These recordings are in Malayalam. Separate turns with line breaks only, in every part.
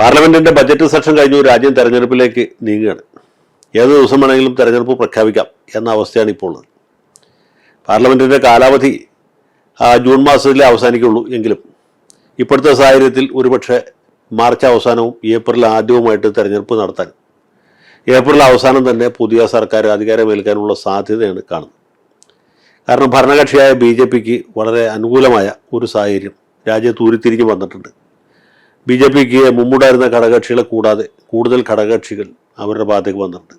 പാർലമെന്റിന്റെ ബജറ്റ് സെഷൻ കഴിഞ്ഞു രാജ്യം തെരഞ്ഞെടുപ്പിലേക്ക് നീങ്ങുകയാണ്. ഏത് ദിവസം വേണമെങ്കിലും തെരഞ്ഞെടുപ്പ് പ്രഖ്യാപിക്കാം എന്ന അവസ്ഥയാണ് ഇപ്പോൾ ഉള്ളത്. പാർലമെന്റിന്റെ കാലാവധി ജൂൺ മാസത്തിലേ അവസാനിക്കുള്ളൂ എങ്കിലും ഇപ്പോഴത്തെ സാഹചര്യത്തിൽ ഒരുപക്ഷെ മാർച്ച് അവസാനവും ഏപ്രിൽ ആദ്യവുമായിട്ട് തെരഞ്ഞെടുപ്പ് നടത്താൻ ഏപ്രിൽ അവസാനം തന്നെ പുതിയ സർക്കാർ അധികാരമേൽക്കാനുള്ള സാധ്യതയാണ് കാണുന്നത്. കാരണം ഭരണകക്ഷിയായ BJPക്ക് വളരെ അനുകൂലമായ ഒരു സാഹചര്യം രാജ്യത്ത് ഉരുത്തിരിഞ്ഞ് വന്നിട്ടുണ്ട്. BJPക്ക് മുമ്പുണ്ടായിരുന്ന ഘടകകക്ഷികളെ കൂടാതെ കൂടുതൽ ഘടകകക്ഷികൾ അവരുടെ ഭാഗത്തേക്ക് വന്നിട്ടുണ്ട്.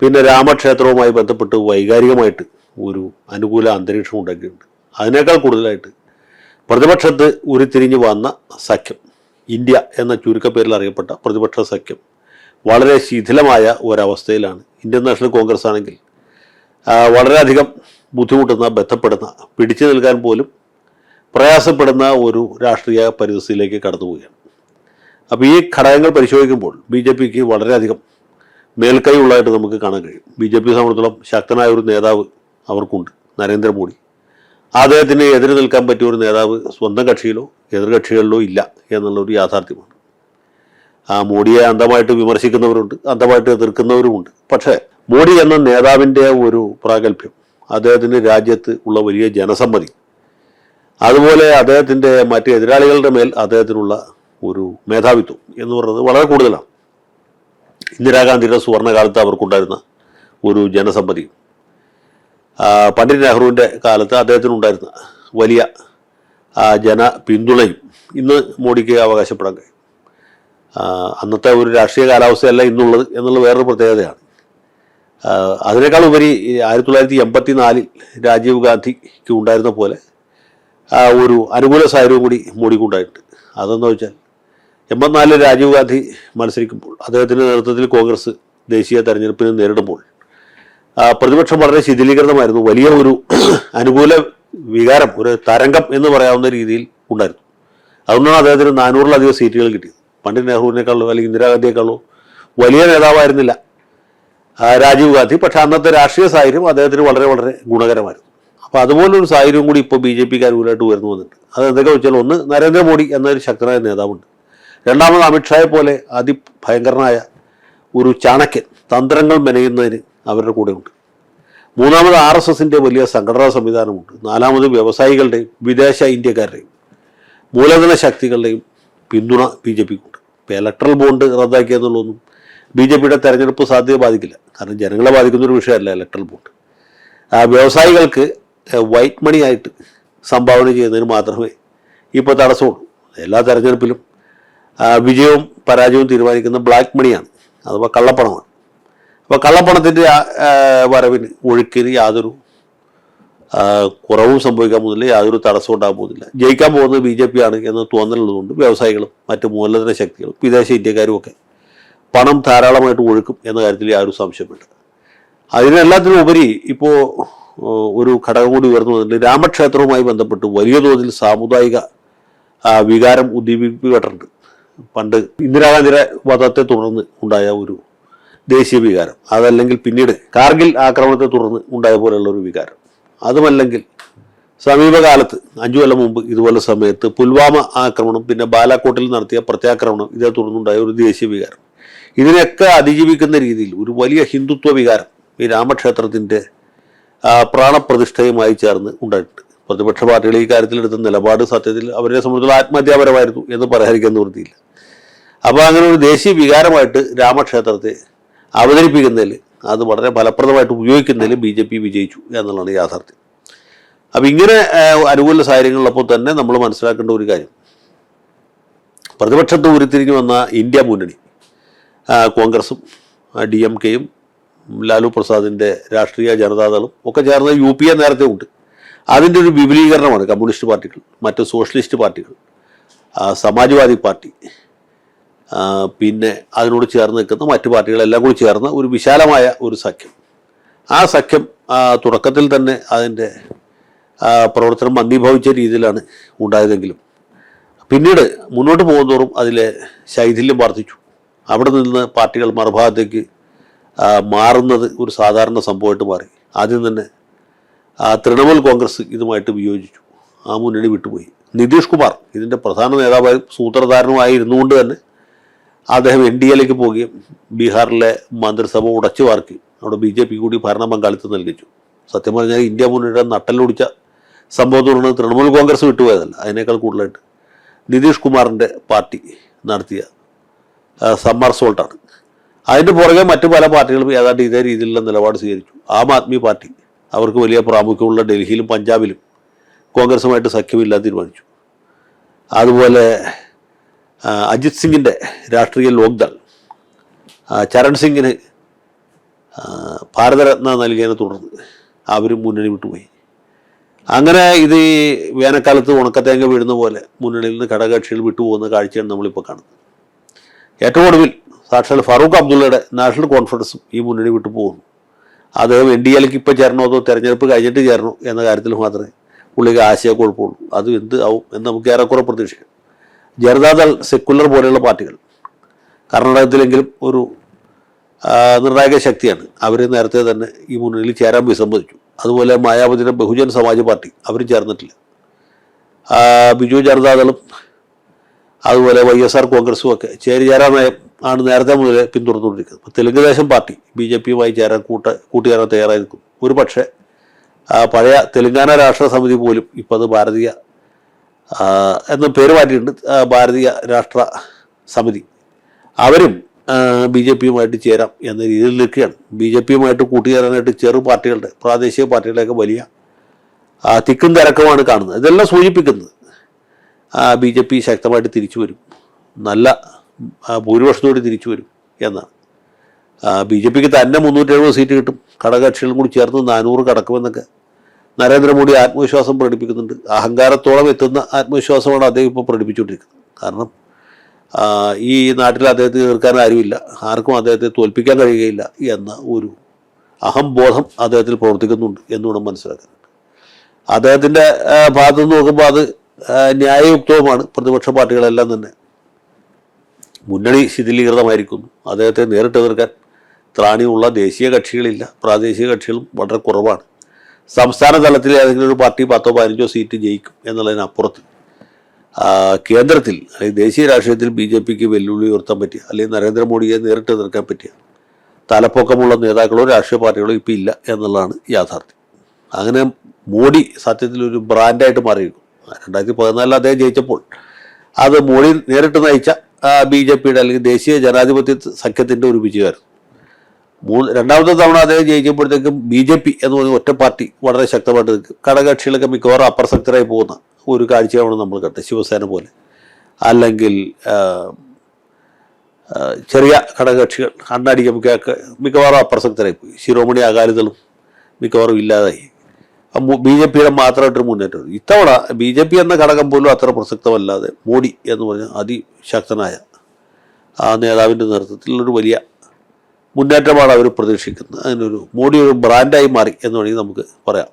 പിന്നെ രാമക്ഷേത്രവുമായി ബന്ധപ്പെട്ട് വൈകാരികമായിട്ട് ഒരു അനുകൂല അന്തരീക്ഷം ഉണ്ടാക്കിയിട്ടുണ്ട്. അതിനേക്കാൾ കൂടുതലായിട്ട് പ്രതിപക്ഷത്ത് ഉരുത്തിരിഞ്ഞ് വന്ന സഖ്യം, ഇന്ത്യ എന്ന ചുരുക്കപ്പേരിൽ അറിയപ്പെട്ട പ്രതിപക്ഷ സഖ്യം വളരെ ശിഥിലമായ ഒരവസ്ഥയിലാണ്. ഇന്ത്യൻ നാഷണൽ കോൺഗ്രസ് ആണെങ്കിൽ വളരെയധികം ബുദ്ധിമുട്ടുന്ന, ബന്ധപ്പെടുന്ന, പിടിച്ചു നിൽക്കാൻ പോലും പ്രയാസപ്പെടുന്ന ഒരു രാഷ്ട്രീയ പരിസ്ഥിതിയിലേക്ക് കടന്നുപോവുകയാണ്. അപ്പോൾ ഈ ഘടകങ്ങൾ പരിശോധിക്കുമ്പോൾ BJPക്ക് വളരെയധികം മേൽക്കൈ ഉള്ളതായിട്ട് നമുക്ക് കാണാൻ കഴിയും. BJP സംബന്ധിച്ചിടത്തോളം ശക്തനായ ഒരു നേതാവ് അവർക്കുണ്ട്, നരേന്ദ്രമോദി. അദ്ദേഹത്തിന് എതിര് നിൽക്കാൻ പറ്റിയ ഒരു നേതാവ് സ്വന്തം കക്ഷിയിലോ എതിർകക്ഷികളിലോ ഇല്ല എന്നുള്ളൊരു യാഥാർത്ഥ്യമാണ്. മോഡിയെ അന്ധമായിട്ട് വിമർശിക്കുന്നവരുണ്ട്, അന്ധമായിട്ട് എതിർക്കുന്നവരുമുണ്ട്. പക്ഷേ മോഡി എന്ന നേതാവിൻ്റെ ഒരു പ്രാഗൽഭ്യം, അദ്ദേഹത്തിന് രാജ്യത്ത് ഉള്ള വലിയ ജനസമ്മതി, അതുപോലെ അദ്ദേഹത്തിൻ്റെ മറ്റ് എതിരാളികളുടെ മേൽ അദ്ദേഹത്തിനുള്ള ഒരു മേധാവിത്വം എന്ന് പറയുന്നത് വളരെ കൂടുതലാണ്. ഇന്ദിരാഗാന്ധിയുടെ സുവർണകാലത്ത് അവർക്കുണ്ടായിരുന്ന ഒരു ജനസമ്മതിയും പണ്ഡിറ്റ് നെഹ്റുവിൻ്റെ കാലത്ത് അദ്ദേഹത്തിനുണ്ടായിരുന്ന വലിയ ജന പിന്തുണയും ഇന്ന് മോഡിക്ക് അവകാശപ്പെടാൻ കഴിയും. അന്നത്തെ ഒരു രാഷ്ട്രീയ കാലാവസ്ഥയല്ല ഇന്നുള്ളത് എന്നുള്ള വേറൊരു പ്രത്യേകതയാണ്. അതിനേക്കാൾ ഉപരി 1984 രാജീവ് ഗാന്ധിക്ക് ഉണ്ടായിരുന്ന പോലെ ഒരു അനുകൂല സാഹചര്യവും കൂടി മോഡിക്കുണ്ടായിട്ടുണ്ട്. അതെന്ന് വെച്ചാൽ 84 രാജീവ് ഗാന്ധി മത്സരിക്കുമ്പോൾ അദ്ദേഹത്തിൻ്റെ നേതൃത്വത്തിൽ കോൺഗ്രസ് ദേശീയ തെരഞ്ഞെടുപ്പിനെ നേരിടുമ്പോൾ പ്രതിപക്ഷം വളരെ ശിഥിലീകൃതമായിരുന്നു. വലിയ ഒരു അനുകൂല വികാരം, ഒരു തരംഗം എന്ന് പറയാവുന്ന രീതിയിൽ ഉണ്ടായിരുന്നു. അതുകൊണ്ടാണ് അദ്ദേഹത്തിന് 400-ലധികം സീറ്റുകൾ കിട്ടിയത്. പണ്ഡിറ്റ് നെഹ്റുവിനേക്കാളോ അല്ലെങ്കിൽ ഇന്ദിരാഗാന്ധിയേക്കാളോ വലിയ നേതാവായിരുന്നില്ല രാജീവ് ഗാന്ധി. പക്ഷേ അന്നത്തെ രാഷ്ട്രീയ സാഹചര്യം അദ്ദേഹത്തിന് വളരെ വളരെ ഗുണകരമായിരുന്നു. അപ്പോൾ അതുപോലൊരു സാഹചര്യം കൂടി ഇപ്പോൾ BJPക്ക് അനുകൂലമായിട്ട് ഉയർന്നു വന്നിട്ടുണ്ട്. അത് എന്തൊക്കെ വെച്ചാൽ, ഒന്ന് നരേന്ദ്രമോദി എന്നൊരു ശക്തനായ നേതാവുണ്ട്. രണ്ടാമത് അമിത്ഷായെ പോലെ അതിഭയങ്കരനായ ഒരു ചാണക്യൻ, തന്ത്രങ്ങൾ മെനയുന്നതിന് അവരുടെ കൂടെയുണ്ട്. മൂന്നാമത് RSSൻ്റെ വലിയ സംഘടനാ സംവിധാനമുണ്ട്. നാലാമത് വ്യവസായികളുടെയും വിദേശ ഇന്ത്യക്കാരുടെയും മൂലധന ശക്തികളുടെയും പിന്തുണ BJPക്കുണ്ട്. ഇപ്പോൾ ഇലക്ട്രൽ ബോണ്ട് റദ്ദാക്കിയെന്നുള്ളതൊന്നും BJPയുടെ തെരഞ്ഞെടുപ്പ് സാധ്യത ബാധിക്കില്ല. കാരണം ജനങ്ങളെ ബാധിക്കുന്നൊരു വിഷയമല്ല ഇലക്ട്രൽ ബോണ്ട്. വ്യവസായികൾക്ക് വൈറ്റ് മണി ആയിട്ട് സംഭാവന ചെയ്യുന്നതിന് മാത്രമേ ഇപ്പോൾ തടസ്സമുള്ളൂ. എല്ലാ തെരഞ്ഞെടുപ്പിലും വിജയവും പരാജയവും തീരുമാനിക്കുന്ന ബ്ലാക്ക് മണിയാണ്, അഥവാ കള്ളപ്പണമാണ്. അപ്പോൾ കള്ളപ്പണത്തിൻ്റെ വരവിന്, ഒഴുക്കിന് യാതൊരു കുറവും സംഭവിക്കാൻ പോകുന്നില്ല, യാതൊരു തടസ്സവും ഉണ്ടാകാൻ പോകുന്നില്ല. ജയിക്കാൻ പോകുന്നത് BJP ആണ് എന്ന് തോന്നലുള്ളതുകൊണ്ട് വ്യവസായികളും മറ്റ് മൂലധന ശക്തികളും വിദേശ ഇന്ത്യക്കാരും ഒക്കെ പണം ധാരാളമായിട്ട് ഒഴുക്കും എന്ന കാര്യത്തിൽ യാതൊരു സംശയമില്ല. അതിനെല്ലാത്തിനും ഉപരി ഇപ്പോൾ ഒരു ഘടകം കൂടി ഉയർന്നു വന്നിട്ടുണ്ട്. രാമക്ഷേത്രവുമായി ബന്ധപ്പെട്ട് വലിയ തോതിൽ സാമുദായിക വികാരം ഉദ്ദീപിക്കപ്പെട്ടിട്ടുണ്ട്. പണ്ട് ഇന്ദിരാഗാന്ധിയുടെ വധത്തെ തുടർന്ന് ഉണ്ടായ ഒരു ദേശീയ വികാരം, അതല്ലെങ്കിൽ പിന്നീട് കാർഗിൽ ആക്രമണത്തെ തുടർന്ന് ഉണ്ടായ പോലെയുള്ള ഒരു വികാരം, അതുമല്ലെങ്കിൽ സമീപകാലത്ത് 5 കൊല്ലം മുമ്പ് ഇതുപോലെ സമയത്ത് പുൽവാമ ആക്രമണം, പിന്നെ ബാലാക്കോട്ടിൽ നടത്തിയ പ്രത്യാക്രമണം, ഇതേ തുടർന്നുണ്ടായ ഒരു ദേശീയ വികാരം, ഇതിനെയൊക്കെ അതിജീവിക്കുന്ന രീതിയിൽ ഒരു വലിയ ഹിന്ദുത്വ വികാരം ഈ രാമക്ഷേത്രത്തിൻ്റെ പ്രാണപ്രതിഷ്ഠയുമായി ചേർന്ന് ഉണ്ടായിട്ടുണ്ട്. പ്രതിപക്ഷ പാർട്ടികൾ ഈ കാര്യത്തിലെടുത്ത നിലപാട് സത്യത്തിൽ അവരെ സംബന്ധിച്ചുള്ള ആത്മഹത്യാപരമായിരുന്നു എന്ന് പറയാതിരിക്കാൻ നിവൃത്തിയില്ല. അപ്പോൾ അങ്ങനെ ഒരു ദേശീയ വികാരമായിട്ട് രാമക്ഷേത്രത്തെ അവതരിപ്പിക്കുന്നതിൽ, അത് വളരെ ഫലപ്രദമായിട്ട് ഉപയോഗിക്കുന്നതിൽ BJP വിജയിച്ചു എന്നുള്ളതാണ് യാഥാർത്ഥ്യം. അപ്പോൾ ഇങ്ങനെ അനുകൂല സാഹചര്യങ്ങളിലപ്പോൾ തന്നെ നമ്മൾ മനസ്സിലാക്കേണ്ട ഒരു കാര്യം, പ്രതിപക്ഷത്ത് ഉരുത്തിരിഞ്ഞു വന്ന ഇന്ത്യ മുന്നണി, കോൺഗ്രസും DMKയും ലാലു പ്രസാദിൻ്റെ രാഷ്ട്രീയ ജനതാദളും ഒക്കെ ചേർന്ന് UPA നേരത്തെ ഉണ്ട്. അതിൻ്റെ ഒരു വിപുലീകരണമാണ് കമ്മ്യൂണിസ്റ്റ് പാർട്ടികൾ, മറ്റ് സോഷ്യലിസ്റ്റ് പാർട്ടികൾ, സമാജ്വാദി പാർട്ടി, പിന്നെ അതിനോട് ചേർന്ന് നിൽക്കുന്ന മറ്റു പാർട്ടികളെല്ലാം കൂടി ചേർന്ന ഒരു വിശാലമായ ഒരു സഖ്യം. ആ സഖ്യം തുടക്കത്തിൽ തന്നെ അതിൻ്റെ പ്രവർത്തനം മന്ദീഭവിച്ച രീതിയിലാണ് ഉണ്ടായതെങ്കിലും പിന്നീട് മുന്നോട്ട് പോകുന്നതോറും അതിലെ ശൈഥില്യം വർദ്ധിച്ചു. അവിടെ നിന്ന് പാർട്ടികൾ മറുഭാഗത്തേക്ക് മാറുന്നത് ഒരു സാധാരണ സംഭവമായിട്ട് മാറി. ആദ്യം തന്നെ തൃണമൂൽ കോൺഗ്രസ് ഇതുമായിട്ട് വിയോജിച്ചു, ആ മുന്നണി വിട്ടുപോയി. നിതീഷ് കുമാർ ഇതിൻ്റെ പ്രധാന നേതാവായും സൂത്രധാരനുമായി ഇരുന്നുകൊണ്ട് തന്നെ അദ്ദേഹം എൻ ഡി എയിലേക്ക് പോവുകയും ബീഹാറിലെ മന്ത്രിസഭ ഉടച്ചു വാർക്കുകയും അവിടെ BJP കൂടി ഭരണ പങ്കാളിത്തം നൽകിച്ചു. സത്യം പറഞ്ഞാൽ ഇന്ത്യ മുന്നണിയുടെ നട്ടലൊടിച്ച സംഭവം എന്ന് പറയുന്നത് തൃണമൂൽ കോൺഗ്രസ് വിട്ടുപോയതല്ല, അതിനേക്കാൾ കൂടുതലായിട്ട് നിതീഷ് കുമാറിൻ്റെ പാർട്ടി നടത്തിയ സമ്മർ സോൾട്ടാണ്. അതിൻ്റെ പുറകെ മറ്റു പല പാർട്ടികളും ഏതാണ്ട് ഇതേ രീതിയിലുള്ള നിലപാട് സ്വീകരിച്ചു. ആം ആദ്മി പാർട്ടി അവർക്ക് വലിയ പ്രാമുഖ്യമുള്ള ഡൽഹിയിലും പഞ്ചാബിലും കോൺഗ്രസുമായിട്ട് സഖ്യമില്ലാതെ തീരുമാനിച്ചു. അതുപോലെ അജിത് സിംഗിൻ്റെ രാഷ്ട്രീയ ലോക്ദൾ ചരൺ സിംഗിന് ഭാരതരത്ന നൽകിയതിനെ തുടർന്ന് അവരും മുന്നണി വിട്ടുപോയി. അങ്ങനെ ഇത് ഈ വേനൽക്കാലത്ത് ഉണക്കത്തേങ്ങ വീഴുന്ന പോലെ മുന്നണിയിൽ നിന്ന് ഘടകകക്ഷികൾ വിട്ടുപോകുന്ന കാഴ്ചയാണ് നമ്മളിപ്പോൾ കാണുന്നത്. ഏറ്റവും ഒടുവിൽ സാക്ഷാൽ ഫറൂഖ് അബ്ദുള്ളയുടെ നാഷണൽ കോൺഫറൻസും ഈ മുന്നണി വിട്ടു പോകുന്നു. അദ്ദേഹം എൻ ഡി എയിലേക്ക് ഇപ്പോൾ ചേരണോ അതോ തെരഞ്ഞെടുപ്പ് കഴിഞ്ഞിട്ട് ചേരണോ എന്ന കാര്യത്തിൽ മാത്രമേ പുള്ളിക്ക് ആശയക്കുഴപ്പമുള്ളൂ. അത് എന്ത് ആവും എന്ന് നമുക്ക് ഏറെക്കുറെ പ്രതീക്ഷിക്കാം. ജനതാദൾ, സെക്കുലർ പോലെയുള്ള പാർട്ടികൾ കർണാടകത്തിലെങ്കിലും ഒരു നിർണായക ശക്തിയാണ്. അവർ നേരത്തെ തന്നെ ഈ മുന്നണിയിൽ ചേരാൻ വിസമ്മതിച്ചു. അതുപോലെ മായാവതിയുടെ ബഹുജൻ സമാജ് പാർട്ടി അവരും ചേർന്നിട്ടില്ല. ബിജു ജനതാദളും അതുപോലെ YSR കോൺഗ്രസും ഒക്കെ ചേരാൻ ആണ് നേരത്തെ മുതലേ പിന്തുടർന്നുകൊണ്ടിരിക്കുന്നത്. ഇപ്പോൾ തെലുങ്കുദേശം പാർട്ടി BJPയുമായി ചേരാൻ കൂട്ടുചേരാൻ തയ്യാറായി നിൽക്കും. ഒരു പക്ഷേ പഴയ തെലുങ്കാന രാഷ്ട്ര സമിതി പോലും ഇപ്പോൾ അത് ഭാരതീയ എന്ന പേര് മാറ്റിയിട്ടുണ്ട്, ഭാരതീയ രാഷ്ട്ര സമിതി, അവരും BJPയുമായിട്ട് ചേരാം എന്ന രീതിയിൽ നിൽക്കുകയാണ്. BJPയുമായിട്ട് കൂട്ടുചേരാനായിട്ട് ചെറു പാർട്ടികളുടെ, പ്രാദേശിക പാർട്ടികളുടെയൊക്കെ വലിയ തിക്കും തിരക്കമാണ് കാണുന്നത്. ഇതെല്ലാം സൂചിപ്പിക്കുന്നത് BJP ശക്തമായിട്ട് തിരിച്ചു വരും, നല്ല ഭൂരിപക്ഷത്തോടെ തിരിച്ചു വരും എന്നാണ്. BJPക്ക് തന്നെ 370 സീറ്റ് കിട്ടും, ഘടകകക്ഷികളും കൂടി ചേർന്ന് 400 കടക്കുമെന്നൊക്കെ നരേന്ദ്രമോദി ആത്മവിശ്വാസം പ്രകടിപ്പിക്കുന്നുണ്ട്. അഹങ്കാരത്തോളം എത്തുന്ന ആത്മവിശ്വാസമാണ് അദ്ദേഹം ഇപ്പോൾ പ്രകടിപ്പിച്ചുകൊണ്ടിരിക്കുന്നത്. കാരണം ഈ നാട്ടിൽ അദ്ദേഹത്തെ എതിർക്കാൻ ആരുമില്ല, ആർക്കും അദ്ദേഹത്തെ തോൽപ്പിക്കാൻ കഴിയുകയില്ല എന്ന ഒരു അഹംബോധം അദ്ദേഹത്തിൽ പ്രവർത്തിക്കുന്നുണ്ട് എന്നുകൂടെ മനസ്സിലാക്കാൻ. അദ്ദേഹത്തിൻ്റെ ഭാഗത്തു നിന്ന് നോക്കുമ്പോൾ അത് ന്യായയുക്തവുമാണ്. പ്രതിപക്ഷ പാർട്ടികളെല്ലാം തന്നെ മുന്നണി ശിഥിലീകൃതമായിരിക്കുന്നു. അദ്ദേഹത്തെ നേരിട്ട് എതിർക്കാൻ ത്രാണിയുള്ള ദേശീയ കക്ഷികളില്ല, പ്രാദേശിക കക്ഷികളും വളരെ കുറവാണ്. സംസ്ഥാന തലത്തിൽ ഏതെങ്കിലും ഒരു പാർട്ടി 10-15 സീറ്റ് ജയിക്കും എന്നുള്ളതിനപ്പുറത്ത് കേന്ദ്രത്തിൽ അല്ലെങ്കിൽ ദേശീയ രാഷ്ട്രീയത്തിൽ BJPക്ക് വെല്ലുവിളി ഉയർത്താൻ പറ്റിയ, അല്ലെങ്കിൽ നരേന്ദ്രമോദിയെ നേരിട്ട് എതിർക്കാൻ പറ്റിയ തലപ്പൊക്കമുള്ള നേതാക്കളോ രാഷ്ട്രീയ പാർട്ടികളോ ഇപ്പോൾ ഇല്ല എന്നുള്ളതാണ് യാഥാർത്ഥ്യം. അങ്ങനെ മോഡി സത്യത്തിലൊരു ബ്രാൻഡായിട്ട് മാറിയിരിക്കും. 2014 അദ്ദേഹം ജയിച്ചപ്പോൾ അത് മോഡി നേരിട്ട് നയിച്ച BJPയുടെ അല്ലെങ്കിൽ ദേശീയ ജനാധിപത്യ സഖ്യത്തിൻ്റെ ഒരു വിജയമായിരുന്നു. രണ്ടാമത്തെ തവണ അദ്ദേഹം ജയിക്കുമ്പോഴത്തേക്കും BJP എന്ന് പറഞ്ഞ ഒറ്റ പാർട്ടി വളരെ ശക്തമായിട്ട് നിൽക്കും. ഘടകകക്ഷികളൊക്കെ മിക്കവാറും അപ്രസക്തരായി പോകുന്ന ഒരു കാഴ്ചയാണ് നമ്മൾ കണ്ടത്. ശിവസേന പോലെ, അല്ലെങ്കിൽ ചെറിയ ഘടകകക്ഷികൾ അണ്ണാടിക്കൊക്കെ മിക്കവാറും അപ്രസക്തരായി പോയി. ശിരോമണി അകാലിദളും മിക്കവാറും ഇല്ലാതായി. BJPയുടെ മാത്രമായിട്ടൊരു മുന്നേറ്റം. ഇത്തവണ BJP എന്ന ഘടകം പോലും അത്ര പ്രസക്തമല്ലാതെ മോഡി എന്ന് പറഞ്ഞാൽ അതിശക്തനായ ആ നേതാവിൻ്റെ നേതൃത്വത്തിലുള്ളൊരു വലിയ മുന്നേറ്റമാണ് അവർ പ്രതീക്ഷിക്കുന്നത്. അതിനൊരു മോഡി ഒരു ബ്രാൻഡായി മാറി എന്ന് വേണമെങ്കിൽ നമുക്ക് പറയാം.